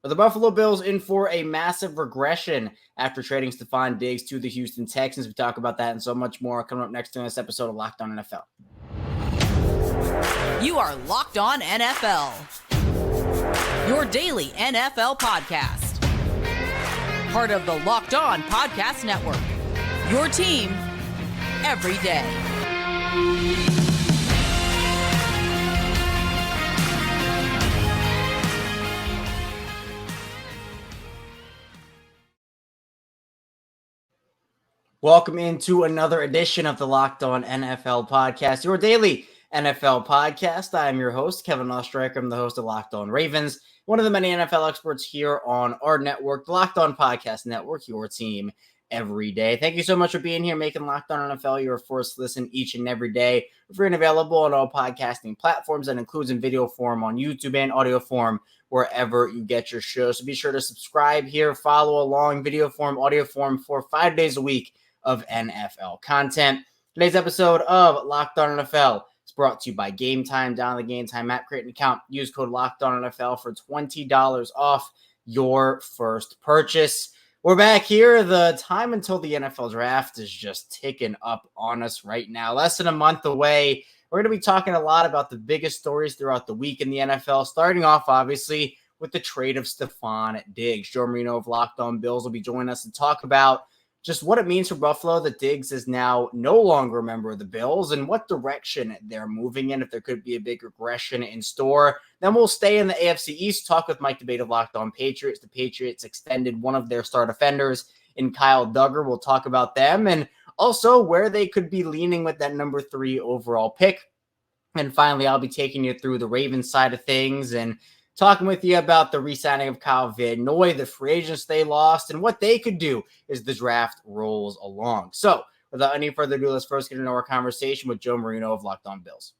Are the Buffalo Bills in for a massive regression after trading Stefon Diggs to the Houston Texans? We talk about that and so much more coming up next in this episode of Locked On NFL. You are Locked On NFL, your daily NFL podcast. Part of the Locked On Podcast Network, your team every day. Welcome into another edition of the Locked On NFL podcast, your daily NFL podcast. I am your host, Kevin Oestreicher. I'm the host of Locked On Ravens, one of the many NFL experts here on our network, the Locked On Podcast Network, your team every day. Thank you so much for being here, making Locked On NFL your first listen each and every day. We're free and available on all podcasting platforms. That includes in video form on YouTube and audio form wherever you get your show. So be sure to subscribe here, follow along, video form, audio form for 5 days a week of NFL content. Today's episode of Locked On NFL is brought to you by Gametime. Download the Gametime app, create an account, use code Locked On NFL for $20 off your first purchase. We're back here. The time until the NFL draft is just ticking up on us right now. Less than a month away. We're going to be talking a lot about the biggest stories throughout the week in the NFL, starting off, obviously, with the trade of Stefon Diggs. Joe Marino of Locked On Bills will be joining us to talk about just what it means for Buffalo that Diggs is now no longer a member of the Bills and what direction they're moving in, if there could be a big regression in store. Then we'll stay in the AFC East, talk with Mike Debate of Locked On Patriots. The Patriots extended one of their star defenders in Kyle Duggar. We'll talk about them and also where they could be leaning with that number 3 overall pick. And finally, I'll be taking you through the Ravens side of things and talking with you about the re-signing of Kyle Duggar, the free agents they lost, and what they could do as the draft rolls along. So, without any further ado, let's first get into our conversation with Joe Marino of Locked On Bills.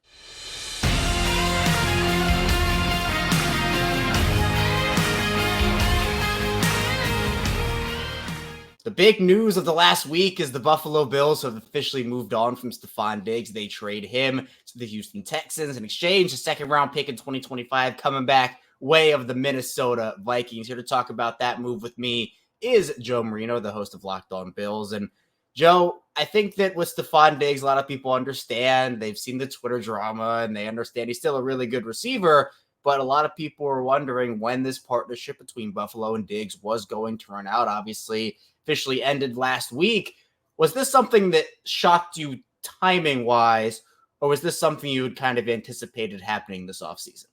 The big news of the last week is the Buffalo Bills have officially moved on from Stefon Diggs. They trade him to the Houston Texans in exchange, a second-round pick in 2025 coming back way of the Minnesota Vikings. Here to talk about that move with me is Joe Marino, the host of Locked On Bills. And Joe, I think that with Stefon Diggs, a lot of people understand. They've seen the Twitter drama and they understand he's still a really good receiver. But a lot of people are wondering when this partnership between Buffalo and Diggs was going to run out. Obviously, officially ended last week. Was this something that shocked you timing-wise, or was this something you had kind of anticipated happening this offseason?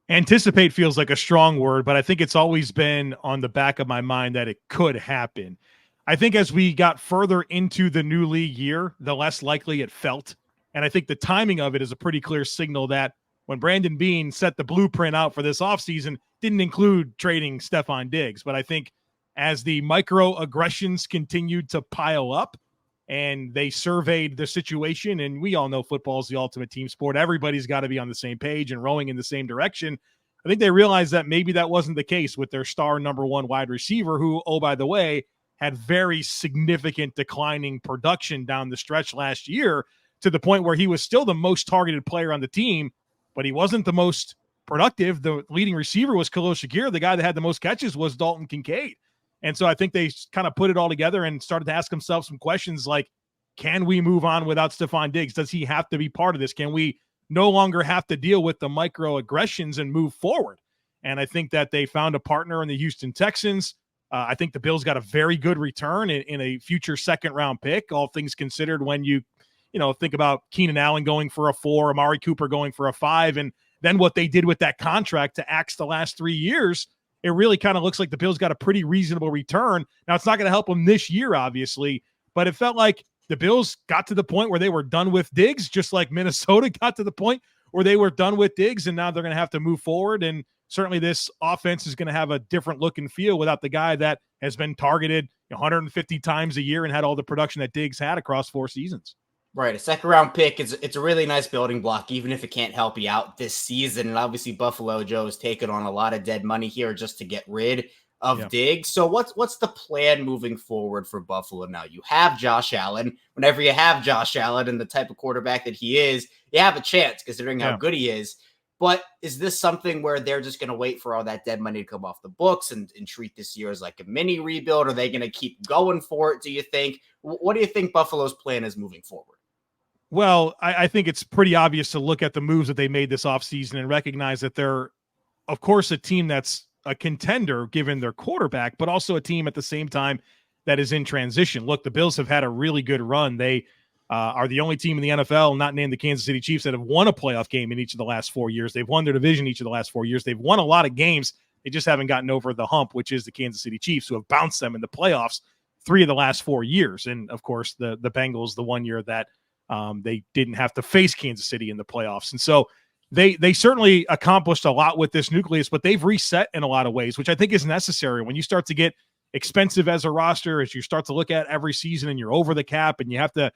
Anticipate feels like a strong word, but I think it's always been on the back of my mind that it could happen. I think as we got further into the new league year, the less likely it felt. And I think the timing of it is a pretty clear signal that when Brandon Beane set the blueprint out for this offseason, didn't include trading Stefon Diggs. But I think as the microaggressions continued to pile up and they surveyed the situation, and we all know football is the ultimate team sport, everybody's got to be on the same page and rowing in the same direction. I think they realized that maybe that wasn't the case with their star number 1 wide receiver, who, oh, by the way, had very significant declining production down the stretch last year to the point where he was still the most targeted player on the team, but he wasn't the most productive. The leading receiver was Khalil Shakir. The guy that had the most catches was Dalton Kincaid. And so I think they kind of put it all together and started to ask themselves some questions like, can we move on without Stefon Diggs? Does he have to be part of this? Can we no longer have to deal with the microaggressions and move forward? And I think that they found a partner in the Houston Texans. I think the Bills got a very good return in a future second-round pick, all things considered, when you think about Keenan Allen going for a 4, Amari Cooper going for a 5, and then what they did with that contract to axe the last 3 years. It really kind of looks like the Bills got a pretty reasonable return. Now, it's not going to help them this year, obviously, but it felt like the Bills got to the point where they were done with Diggs, just like Minnesota got to the point where they were done with Diggs, and now they're going to have to move forward. And certainly this offense is going to have a different look and feel without the guy that has been targeted 150 times a year and had all the production that Diggs had across 4 seasons. Right, a second-round pick, it's a really nice building block, even if it can't help you out this season. And obviously, Buffalo Joe has taken on a lot of dead money here just to get rid of Diggs. So what's the plan moving forward for Buffalo now? You have Josh Allen. Whenever you have Josh Allen and the type of quarterback that he is, you have a chance considering how good he is. But is this something where they're just going to wait for all that dead money to come off the books and treat this year as like a mini rebuild? Are they going to keep going for it, do you think? What do you think Buffalo's plan is moving forward? Well, I think it's pretty obvious to look at the moves that they made this offseason and recognize that they're, of course, a team that's a contender given their quarterback, but also a team at the same time that is in transition. Look, the Bills have had a really good run. They are the only team in the NFL, not named the Kansas City Chiefs, that have won a playoff game in each of the last 4 years. They've won their division each of the last 4 years. They've won a lot of games. They just haven't gotten over the hump, which is the Kansas City Chiefs, who have bounced them in the playoffs 3 of the last 4 years. And, of course, the Bengals, the 1 year that they didn't have to face Kansas City in the playoffs. And so they certainly accomplished a lot with this nucleus, but they've reset in a lot of ways, which I think is necessary. When you start to get expensive as a roster, as you start to look at every season and you're over the cap and you have to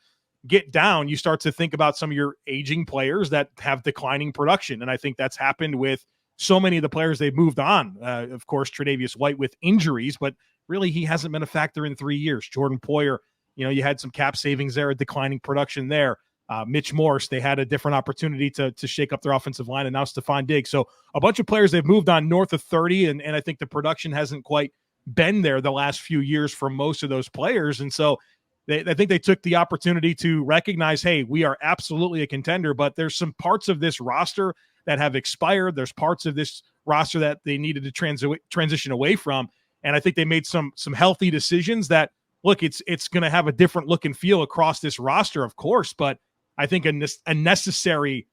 get down, you start to think about some of your aging players that have declining production. And I think that's happened with so many of the players they've moved on. Of course, Tre'Davious White with injuries, but really he hasn't been a factor in 3 years. Jordan Poyer, you had some cap savings there, a declining production there. Mitch Morse, they had a different opportunity to shake up their offensive line, and now Stefon Diggs. So a bunch of players they've moved on north of 30, and I think the production hasn't quite been there the last few years for most of those players. And so I think they took the opportunity to recognize, hey, we are absolutely a contender, but there's some parts of this roster that have expired. There's parts of this roster that they needed to transition away from. And I think they made some healthy decisions that, look, it's going to have a different look and feel across this roster, of course, but I think a necessary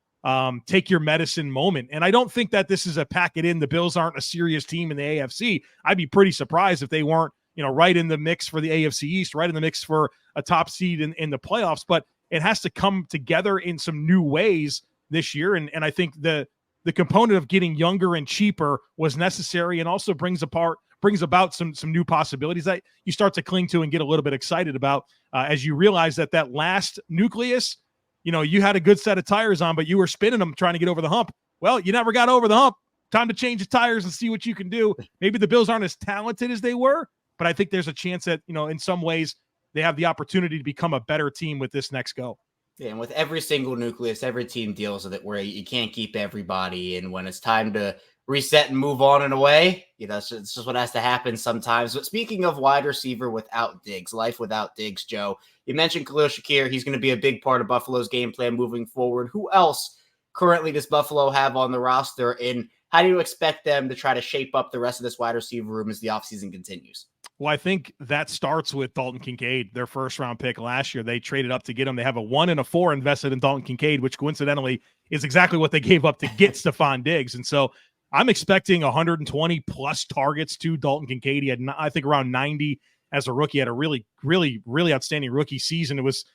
take your medicine moment. And I don't think that this is a pack it in. The Bills aren't a serious team in the AFC. I'd be pretty surprised if they weren't, right in the mix for the AFC East, right in the mix for a top seed in the playoffs, but it has to come together in some new ways this year. And I think the component of getting younger and cheaper was necessary, and also brings about some new possibilities that you start to cling to and get a little bit excited about as you realize that last nucleus, you had a good set of tires on, but you were spinning them trying to get over the hump. Well, you never got over the hump. Time to change the tires and see what you can do. Maybe the Bills aren't as talented as they were, but I think there's a chance that, in some ways they have the opportunity to become a better team with this next go. Yeah, and with every single nucleus, every team deals with it where you can't keep everybody. And when it's time to reset and move on in a way, it's just what has to happen sometimes. But speaking of wide receiver without Diggs, life without Diggs, Joe, you mentioned Khalil Shakir. He's going to be a big part of Buffalo's game plan moving forward. Who else currently does Buffalo have on the roster? And how do you expect them to try to shape up the rest of this wide receiver room as the offseason continues? Well, I think that starts with Dalton Kincaid, their first-round pick last year. They traded up to get him. They have a 1 and a 4 invested in Dalton Kincaid, which coincidentally is exactly what they gave up to get Stefon Diggs. And so I'm expecting 120-plus targets to Dalton Kincaid. He had, I think, around 90 as a rookie. He had a really, really, really outstanding rookie season. It was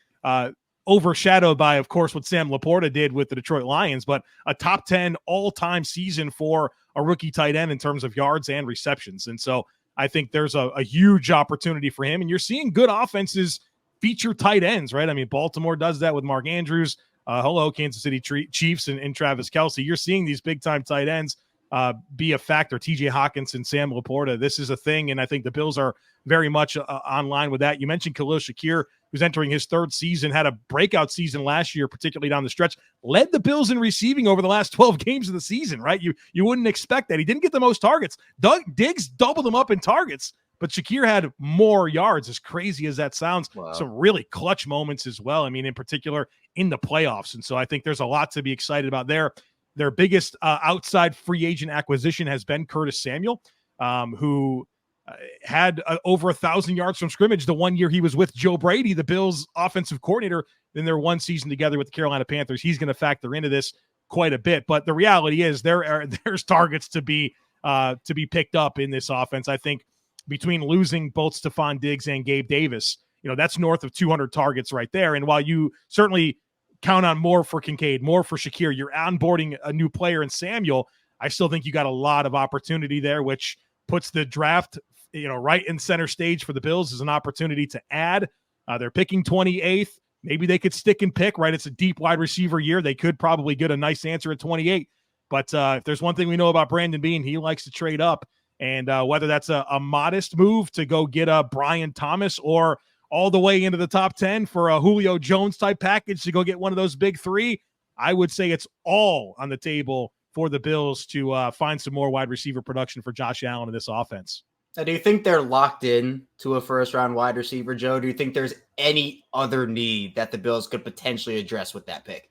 overshadowed by, of course, what Sam Laporta did with the Detroit Lions, but a top 10 all-time season for a rookie tight end in terms of yards and receptions. And so I think there's a huge opportunity for him. And you're seeing good offenses feature tight ends, right? I mean, Baltimore does that with Mark Andrews. Kansas City Chiefs and Travis Kelce. You're seeing these big-time tight ends be a factor. TJ Hawkinson, Sam Laporta. This is a thing, and I think the Bills are very much online with that. You mentioned Khalil Shakir, who's entering his third season, had a breakout season last year, particularly down the stretch, led the Bills in receiving over the last 12 games of the season, right? You wouldn't expect that. He didn't get the most targets. Diggs doubled him up in targets, but Shakir had more yards, as crazy as that sounds. Wow. Some really clutch moments as well. I mean, in particular in the playoffs. And so I think there's a lot to be excited about there. Their biggest outside free agent acquisition has been Curtis Samuel, who had over 1,000 yards from scrimmage the 1 year he was with Joe Brady, the Bills offensive coordinator, in their one season together with the Carolina Panthers. He's going to factor into this quite a bit. But the reality is there's targets to be picked up in this offense. I think between losing both Stefon Diggs and Gabe Davis, that's north of 200 targets right there. And while you certainly count on more for Kincaid, more for Shakir, you're onboarding a new player in Samuel, I still think you got a lot of opportunity there, which puts the draft, right in center stage for the Bills as an opportunity to add. They're picking 28th. Maybe they could stick and pick, right? It's a deep wide receiver year. They could probably get a nice answer at 28. But if there's one thing we know about Brandon Beane, he likes to trade up. And whether that's a modest move to go get a Brian Thomas or all the way into the top 10 for a Julio Jones type package to go get one of those big three, I would say it's all on the table for the Bills to find some more wide receiver production for Josh Allen in this offense. Now, do you think they're locked in to a first-round wide receiver, Joe? Do you think there's any other need that the Bills could potentially address with that pick?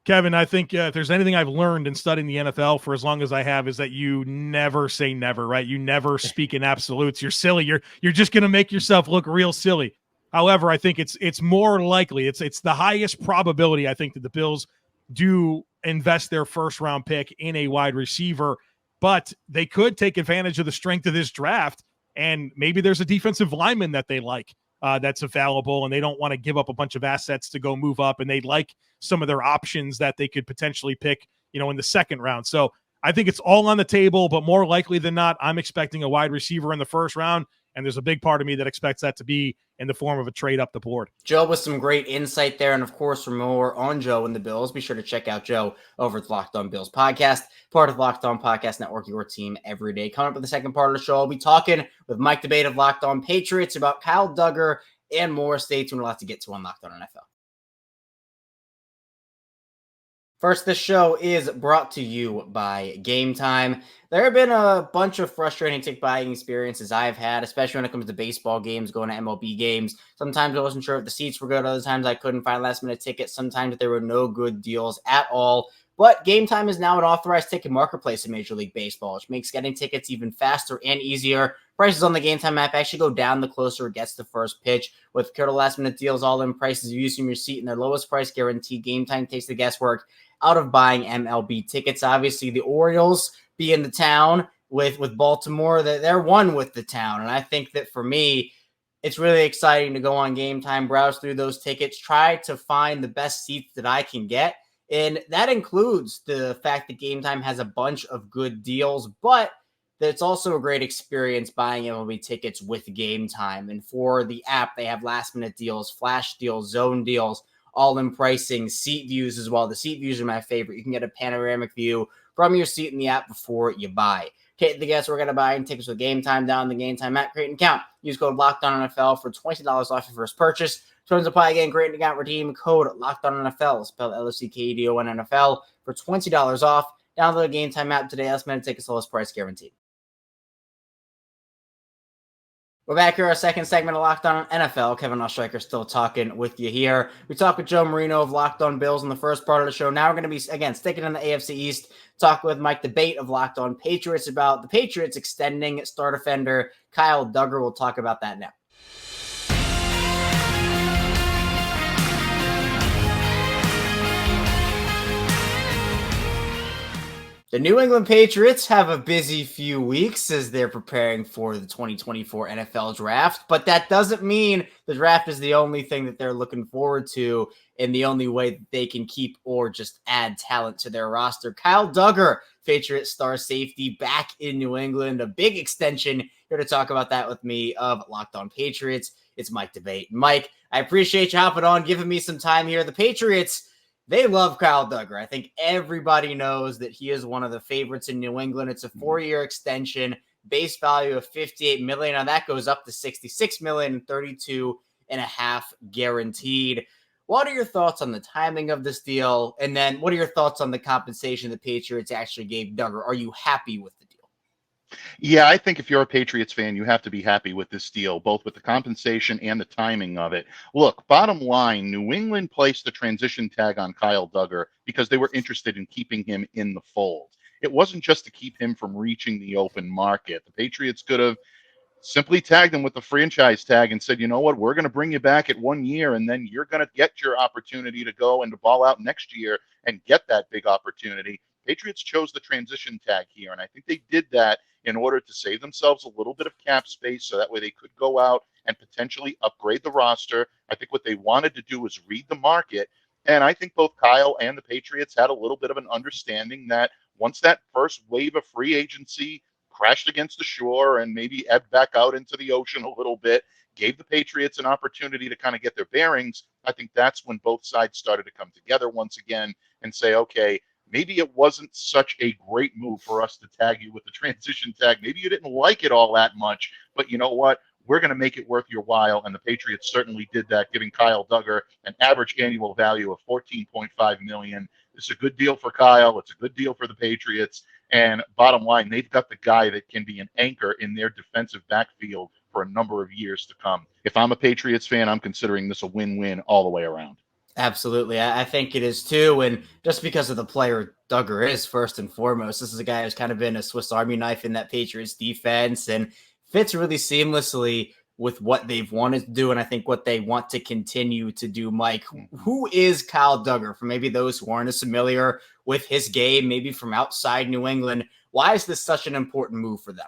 Kevin, I think if there's anything I've learned in studying the NFL for as long as I have, is that you never say never, right? You never speak in absolutes. You're silly. You're just going to make yourself look real silly. However, I think it's more likely. It's the highest probability, I think, that the Bills do invest their first-round pick in a wide receiver, but they could take advantage of the strength of this draft, and maybe there's a defensive lineman that they like that's available, and they don't want to give up a bunch of assets to go move up, and they'd like some of their options that they could potentially pick, in the second round. So I think it's all on the table, but more likely than not, I'm expecting a wide receiver in the first round, and there's a big part of me that expects that to be in the form of a trade up the board. Joe with some great insight there. And of course, for more on Joe and the Bills, be sure to check out Joe over at the Locked On Bills podcast, part of the Locked On Podcast Network, your team every day. Coming up with the second part of the show, I'll be talking with Mike Debate of Locked On Patriots about Kyle Duggar and more. Stay tuned. We'll have to get to on Locked On NFL. First, this show is brought to you by Gametime. There have been a bunch of frustrating ticket buying experiences I've had, especially when it comes to baseball games, going to MLB games. Sometimes I wasn't sure if the seats were good. Other times I couldn't find last-minute tickets. Sometimes there were no good deals at all. But Gametime is now an authorized ticket marketplace in Major League Baseball, which makes getting tickets even faster and easier. Prices on the Gametime app actually go down the closer it gets to first pitch. With total last-minute deals, all-in prices, using your seat, and their lowest price guarantee, Gametime takes the guesswork out of buying MLB tickets. Obviously, the Orioles being the town with Baltimore, they're one with the town. And I think that for me, it's really exciting to go on Gametime, browse through those tickets, try to find the best seats that I can get. And that includes the fact that Gametime has a bunch of good deals, but it's also a great experience buying MLB tickets with Gametime. And for the app, they have last-minute deals, flash deals, zone deals, all-in pricing, seat views as well. The seat views are my favorite. You can get a panoramic view from your seat in the app before you buy. Take the guess we're going to buy tickets with Gametime down the Gametime app. Create an account. Use code LOCKEDONNFL for $20 off your first purchase. Terms apply again. Create an account. Redeem code LOCKEDONNFL. Spelled LOCKEDONNFL for $20 off. Download the Gametime app today. Last minute tickets, lowest price guaranteed. We're back here, our second segment of Locked On NFL. Kevin Oestreicher still talking with you here. We talked with Joe Marino of Locked On Bills in the first part of the show. Now we're going to be, again, sticking in the AFC East, talking with Mike Debate of Locked On Patriots about the Patriots extending star defender Kyle Duggar. We'll talk about that now. The New England Patriots have a busy few weeks as they're preparing for the 2024 NFL Draft, but that doesn't mean the draft is the only thing that they're looking forward to and the only way that they can keep or just add talent to their roster. Kyle Duggar, Patriots star safety, back in New England, a big extension. Here to talk about that with me of Locked On Patriots, it's Mike Debate. Mike, I appreciate you hopping on, giving me some time here. The Patriots, they love Kyle Duggar. I think everybody knows that he is one of the favorites in New England. It's a 4-year extension, base value of $58 million. Now that goes up to $66 million, 32.5 guaranteed. What are your thoughts on the timing of this deal? And then what are your thoughts on the compensation the Patriots actually gave Duggar? Are you happy with the deal? Yeah, I think if you're a Patriots fan, you have to be happy with this deal, both with the compensation and the timing of it. Look, bottom line, New England placed the transition tag on Kyle Duggar because they were interested in keeping him in the fold. It wasn't just to keep him from reaching the open market. The Patriots could have simply tagged him with the franchise tag and said, you know what, we're going to bring you back at 1 year, and then you're going to get your opportunity to go and to ball out next year and get that big opportunity. Patriots chose the transition tag here, and I think they did that in order to save themselves a little bit of cap space so that way they could go out and potentially upgrade the roster. I think what they wanted to do was read the market, and I think both Kyle and the Patriots had a little bit of an understanding that once that first wave of free agency crashed against the shore and maybe ebbed back out into the ocean a little bit, gave the Patriots an opportunity to kind of get their bearings, I think that's when both sides started to come together once again and say, okay, maybe it wasn't such a great move for us to tag you with the transition tag. Maybe you didn't like it all that much, but you know what? We're going to make it worth your while, and the Patriots certainly did that, giving Kyle Duggar an average annual value of $14.5 million. It's a good deal for Kyle. It's a good deal for the Patriots. And bottom line, they've got the guy that can be an anchor in their defensive backfield for a number of years to come. If I'm a Patriots fan, I'm considering this a win-win all the way around. Absolutely. I think it is too. And just because of the player Duggar is, first and foremost, this is a guy who's kind of been a Swiss Army knife in that Patriots defense and fits really seamlessly with what they've wanted to do. And I think what they want to continue to do. Mike, who is Kyle Duggar? For maybe those who aren't as familiar with his game, maybe from outside New England, why is this such an important move for them?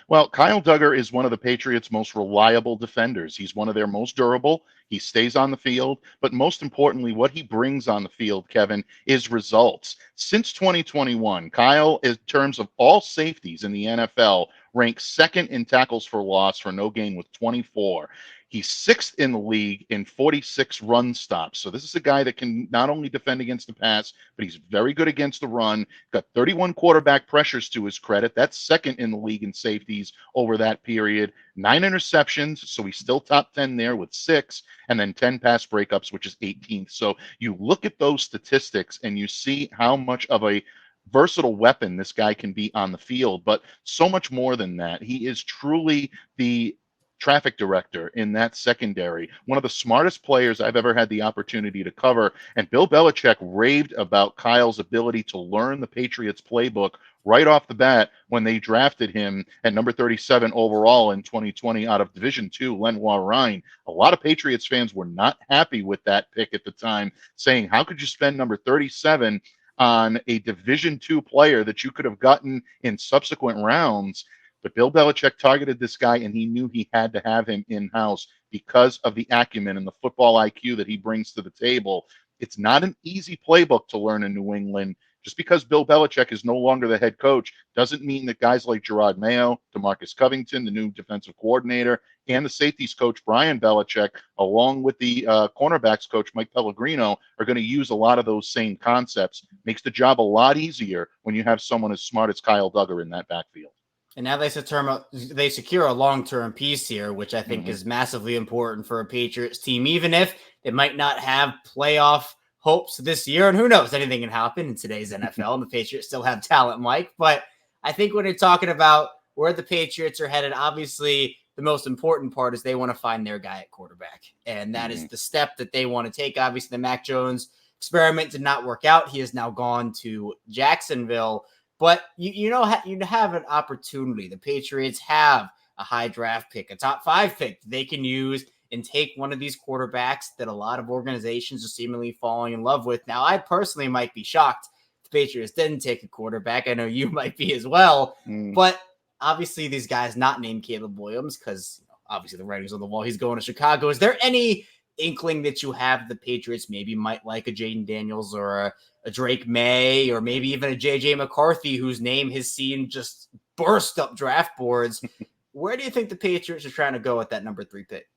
Well, Kyle Duggar is one of the Patriots' most reliable defenders. He's one of their most durable. He stays on the field, but most importantly, what he brings on the field, Kevin, is results. Since 2021, Kyle, in terms of all safeties in the NFL, ranks second in tackles for loss for no gain with 24. He's sixth in the league in 46 run stops. So this is a guy that can not only defend against the pass, but he's very good against the run. Got 31 quarterback pressures to his credit. That's second in the league in safeties over that period. 9 interceptions, so he's still top 10 there with 6, and then 10 pass breakups, which is 18th. So you look at those statistics and you see how much of a versatile weapon this guy can be on the field, but so much more than that. He is truly the traffic director in that secondary, one of the smartest players I've ever had the opportunity to cover. And Bill Belichick raved about Kyle's ability to learn the Patriots playbook right off the bat when they drafted him at number 37 overall in 2020 out of Division II, Lenoir Rhine. A lot of Patriots fans were not happy with that pick at the time, saying, how could you spend number 37 on a Division II player that you could have gotten in subsequent rounds? But Bill Belichick targeted this guy, and he knew he had to have him in-house because of the acumen and the football IQ that he brings to the table. It's not an easy playbook to learn in New England. Just because Bill Belichick is no longer the head coach doesn't mean that guys like Gerard Mayo, DeMarcus Covington, the new defensive coordinator, and the safeties coach, Brian Belichick, along with the cornerbacks coach, Mike Pellegrino, are going to use a lot of those same concepts. Makes the job a lot easier when you have someone as smart as Kyle Duggar in that backfield. And now they secure a long-term piece here, which I think is massively important for a Patriots team, even if they might not have playoff hopes this year. And who knows, anything can happen in today's NFL, and the Patriots still have talent, Mike. But I think when you're talking about where the Patriots are headed, obviously the most important part is they want to find their guy at quarterback. And that is the step that they want to take. Obviously, the Mac Jones experiment did not work out. He has now gone to Jacksonville. But you have an opportunity. The Patriots have a high draft pick, a top 5 pick they can use and take one of these quarterbacks that a lot of organizations are seemingly falling in love with. Now, I personally might be shocked if the Patriots didn't take a quarterback. I know you might be as well. But obviously, these guys not named Caleb Williams because obviously the writing's on the wall. He's going to Chicago. Is there any inkling that you have the Patriots maybe might like a Jaden Daniels or a Drake May, or maybe even a JJ McCarthy, whose name has seen just burst up draft boards? Where do you think the Patriots are trying to go with that number 3 pick?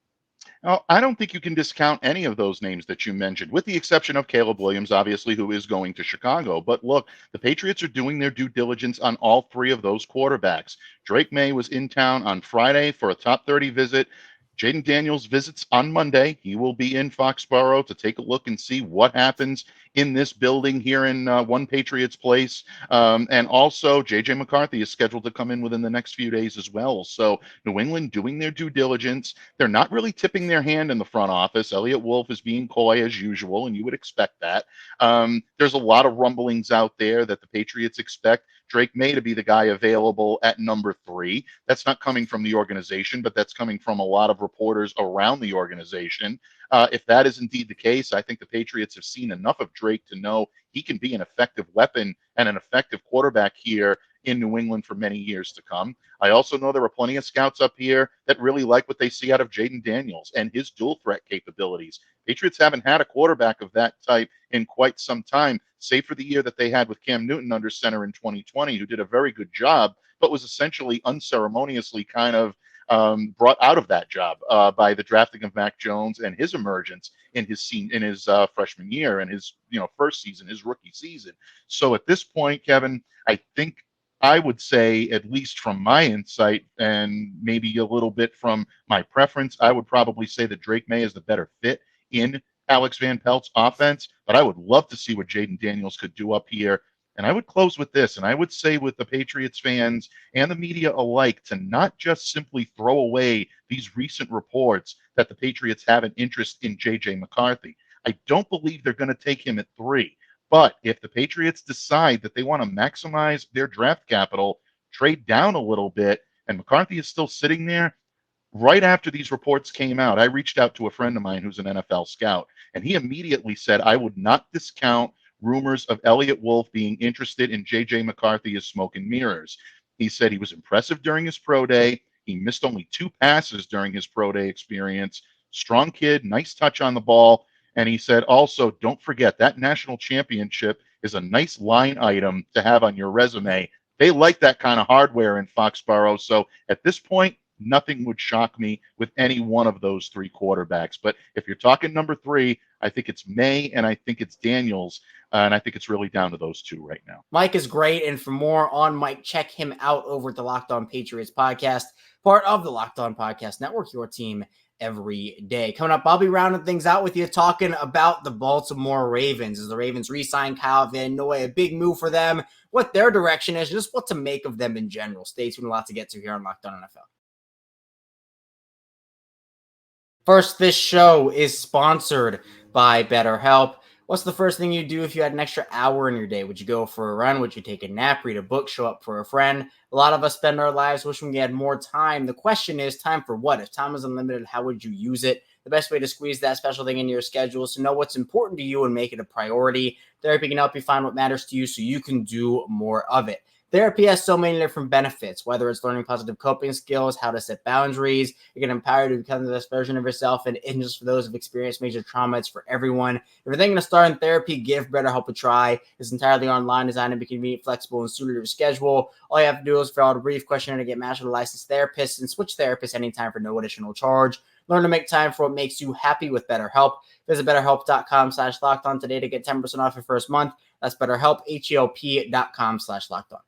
Now, I don't think you can discount any of those names that you mentioned, with the exception of Caleb Williams, obviously, who is going to Chicago. But look, the Patriots are doing their due diligence on all 3 of those quarterbacks. Drake May was in town on Friday for a top 30 visit. Jaden Daniels visits on Monday. He will be in Foxborough to take a look and see what happens in this building here in One Patriots Place. And also, J.J. McCarthy is scheduled to come in within the next few days as well. So New England doing their due diligence. They're not really tipping their hand in the front office. Elliott Wolf is being coy as usual, and you would expect that. There's a lot of rumblings out there that the Patriots expect Drake May to be the guy available at number 3. That's not coming from the organization, but that's coming from a lot of reporters around the organization. If that is indeed the case, I think the Patriots have seen enough of Drake to know he can be an effective weapon and an effective quarterback here in New England for many years to come. I also know there are plenty of scouts up here that really like what they see out of Jaden Daniels and his dual threat capabilities. Patriots haven't had a quarterback of that type in quite some time, save for the year that they had with Cam Newton under center in 2020, who did a very good job, but was essentially unceremoniously kind of brought out of that job by the drafting of Mac Jones and his emergence in his freshman year and his first season, his rookie season. So at this point, Kevin, I think I would say, at least from my insight and maybe a little bit from my preference, I would probably say that Drake May is the better fit in Alex Van Pelt's offense, but I would love to see what Jaden Daniels could do up here. And I would close with this, and I would say with the Patriots fans and the media alike to not just simply throw away these recent reports that the Patriots have an interest in J.J. McCarthy. I don't believe they're going to take him at 3. But if the Patriots decide that they want to maximize their draft capital, trade down a little bit, and McCarthy is still sitting there, right after these reports came out, I reached out to a friend of mine who's an NFL scout, and he immediately said, I would not discount rumors of Elliott Wolf being interested in J.J. McCarthy as smoke and mirrors. He said he was impressive during his pro day. He missed only 2 passes during his pro day experience. Strong kid, nice touch on the ball. And he said, also, don't forget that national championship is a nice line item to have on your resume. They like that kind of hardware in Foxborough. So at this point, nothing would shock me with any one of those 3 quarterbacks. But if you're talking number 3, I think it's May and I think it's Daniels. And I think it's really down to those 2 right now. Mike is great. And for more on Mike, check him out over at the Locked On Patriots podcast, part of the Locked On Podcast Network, your team every day. Coming up, I'll be rounding things out with you, talking about the Baltimore Ravens as the Ravens re-sign Kyle Van Noy, a big move for them, what their direction is, just what to make of them in general. Stay tuned, a lot to get to here on Locked On NFL. First, this show is sponsored by BetterHelp. What's the first thing you'd do if you had an extra hour in your day? Would you go for a run? Would you take a nap, read a book, show up for a friend? A lot of us spend our lives wishing we had more time. The question is, time for what? If time is unlimited, how would you use it? The best way to squeeze that special thing into your schedule is to know what's important to you and make it a priority. Therapy can help you find what matters to you so you can do more of it. Therapy has so many different benefits, whether it's learning positive coping skills, how to set boundaries. It can empower you to become the best version of yourself. And isn't just for those who've experienced major trauma, it's for everyone. If you're thinking of starting therapy, give BetterHelp a try. It's entirely online, designed to be convenient, flexible, and suited to your schedule. All you have to do is fill out a brief questionnaire to get matched with a licensed therapist and switch therapists anytime for no additional charge. Learn to make time for what makes you happy with BetterHelp. Visit BetterHelp.com/lockedon today to get 10% off your first month. That's BetterHelp, HELP.com/lockedon.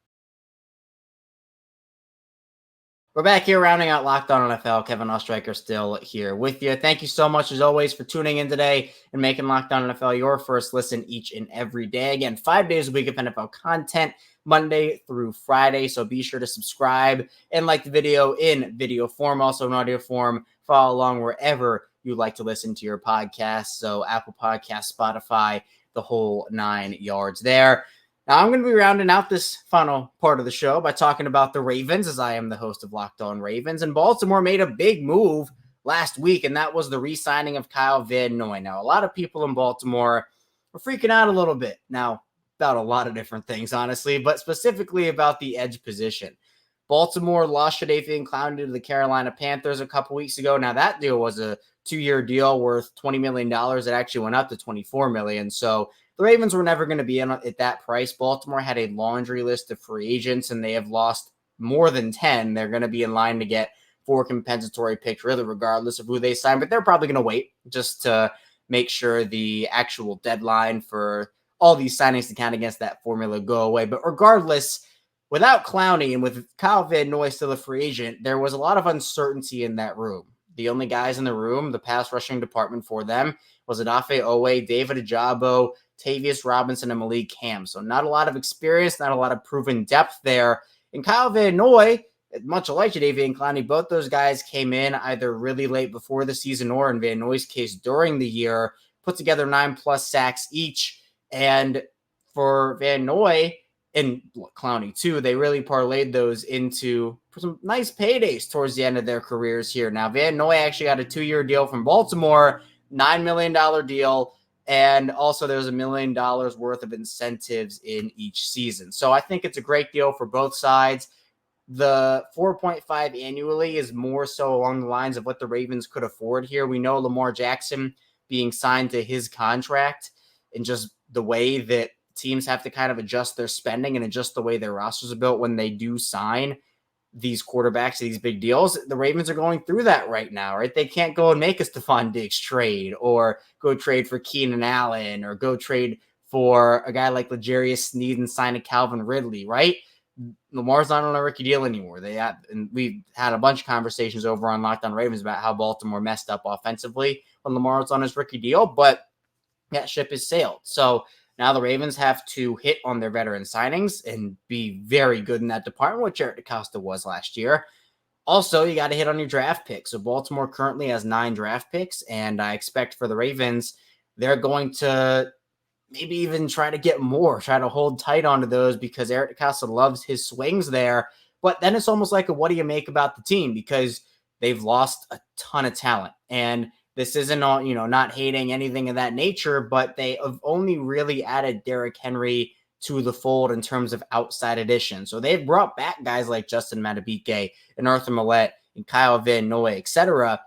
We're back here rounding out Locked On NFL. Kevin Oestreicher still here with you. Thank you so much, as always, for tuning in today and making Locked On NFL your first listen each and every day. Again, 5 days a week of NFL content, Monday through Friday. So be sure to subscribe and like the video in video form, also in audio form. Follow along wherever you like to listen to your podcast. So Apple Podcasts, Spotify, the whole 9 yards there. Now, I'm going to be rounding out this final part of the show by talking about the Ravens, as I am the host of Locked On Ravens. And Baltimore made a big move last week, and that was the re-signing of Kyle Van Noy. Now, a lot of people in Baltimore were freaking out a little bit now about a lot of different things, honestly, but specifically about the edge position. Baltimore lost Jadeveon Clowney to the Carolina Panthers a couple weeks ago. Now, that deal was a 2-year deal worth $20 million. It actually went up to $24 million. So the Ravens were never going to be in at that price. Baltimore had a laundry list of free agents, and they have lost more than 10. They're going to be in line to get 4 compensatory picks, really, regardless of who they sign. But they're probably going to wait just to make sure the actual deadline for all these signings to count against that formula go away. But regardless, without Clowney and with Kyle Van Noy still a free agent, there was a lot of uncertainty in that room. The only guys in the room, the pass rushing department for them, was Odafe Owe, David Ajabo, Tavius Robinson, and Malik Ham. So not a lot of experience, not a lot of proven depth there. And Kyle Van Noy, much like Jadeveon Clowney, both those guys came in either really late before the season or, in Van Noy's case, during the year, put together 9+ sacks each. And for Van Noy, and Clowney too, they really parlayed those into some nice paydays towards the end of their careers here. Now, Van Noy actually got a 2-year deal from Baltimore, $9 million deal, and also there's $1 million worth of incentives in each season. So I think it's a great deal for both sides. The 4.5 annually is more so along the lines of what the Ravens could afford here. We know Lamar Jackson being signed to his contract, and just the way that teams have to kind of adjust their spending and adjust the way their rosters are built when they do sign these quarterbacks, these big deals. The Ravens are going through that right now, right? They can't go and make a Stefon Diggs trade or go trade for Keenan Allen or go trade for a guy like L'Jarius Sneed and sign a Calvin Ridley, right? Lamar's not on a rookie deal anymore. And we've had a bunch of conversations over on Locked On Ravens about how Baltimore messed up offensively when Lamar was on his rookie deal, but that ship has sailed. So now the Ravens have to hit on their veteran signings and be very good in that department, which Eric DeCosta was last year. Also, you got to hit on your draft picks. So Baltimore currently has 9 draft picks, and I expect for the Ravens, they're going to maybe even try to get more, try to hold tight onto those because Eric DeCosta loves his swings there. But then it's almost like a what do you make about the team because they've lost a ton of talent. And this isn't all, not hating anything of that nature, but they have only really added Derrick Henry to the fold in terms of outside addition. So they've brought back guys like Justin Madubuike and Arthur Millette and Kyle Van Noy, etc.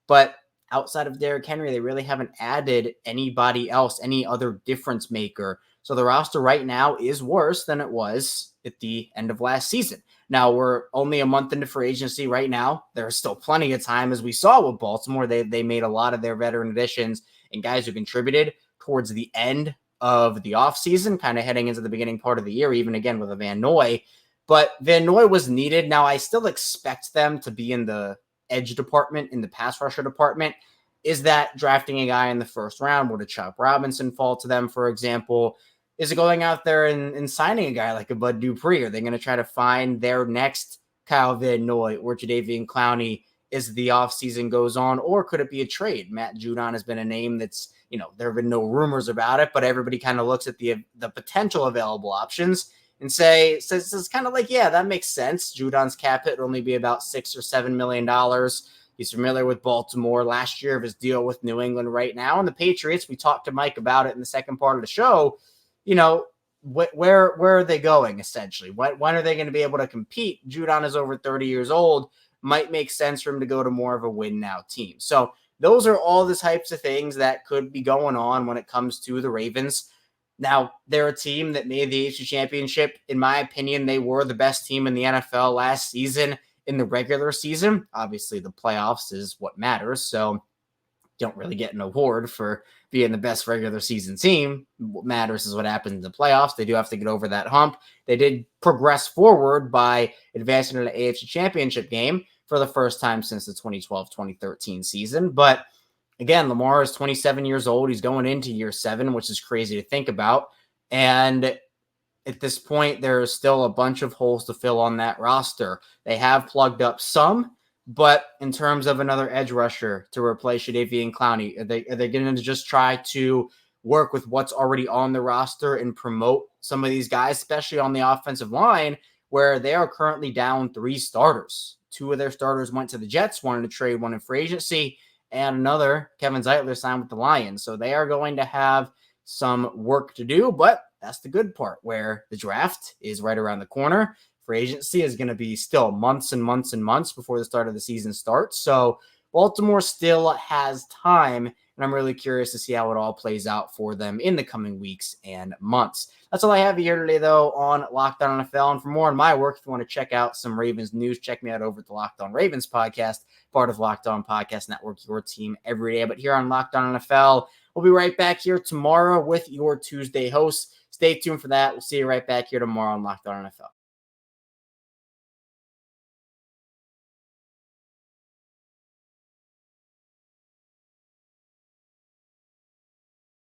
But outside of Derrick Henry, they really haven't added anybody else, any other difference maker. So the roster right now is worse than it was at the end of last season. Now, we're only a month into free agency right now. There's still plenty of time, as we saw with Baltimore. They made a lot of their veteran additions and guys who contributed towards the end of the offseason, kind of heading into the beginning part of the year, even again with a Van Noy. But Van Noy was needed. Now, I still expect them to be in the edge department, in the pass rusher department. Is that drafting a guy in the first round? Would a Chop Robinson fall to them, for example? Is it going out there and signing a guy like a Bud Dupree? Are they going to try to find their next Kyle Van Noy or Jadeveon Clowney as the offseason goes on? Or could it be a trade? Matt Judon has been a name that's, there have been no rumors about it, but everybody kind of looks at the potential available options and says it's kind of like, yeah, that makes sense. Judon's cap hit would only be about $6 or $7 million. He's familiar with Baltimore last year of his deal with New England right now. And the Patriots, we talked to Mike about it in the second part of the show. Where are they going, essentially? When are they going to be able to compete? Judon is over 30 years old. Might make sense for him to go to more of a win-now team. So those are all the types of things that could be going on when it comes to the Ravens. Now, they're a team that made the AFC Championship. In my opinion, they were the best team in the NFL last season in the regular season. Obviously, the playoffs is what matters, so don't really get an award for being the best regular season team. What matters is what happens in the playoffs. They do have to get over that hump. They did progress forward by advancing to the AFC Championship game for the first time since the 2012-2013 season. But again, Lamar is 27 years old. He's going into year 7, which is crazy to think about. And at this point, there's still a bunch of holes to fill on that roster. They have plugged up some, but in terms of another edge rusher to replace Jadeveon Clowney, are they going to just try to work with what's already on the roster and promote some of these guys, especially on the offensive line, where they are currently down 3 starters? 2 of their starters went to the Jets, one in a trade, one in free agency, and another, Kevin Zeitler, signed with the Lions. So they are going to have some work to do, but that's the good part, where the draft is right around the corner. Free agency is going to be still months and months and months before the start of the season starts. So Baltimore still has time, and I'm really curious to see how it all plays out for them in the coming weeks and months. That's all I have here today, though, on Locked On NFL. And for more on my work, if you want to check out some Ravens news, check me out over at the Locked On Ravens podcast, part of Locked On Podcast Network, your team every day. But here on Locked On NFL, we'll be right back here tomorrow with your Tuesday hosts. Stay tuned for that. We'll see you right back here tomorrow on Locked On NFL.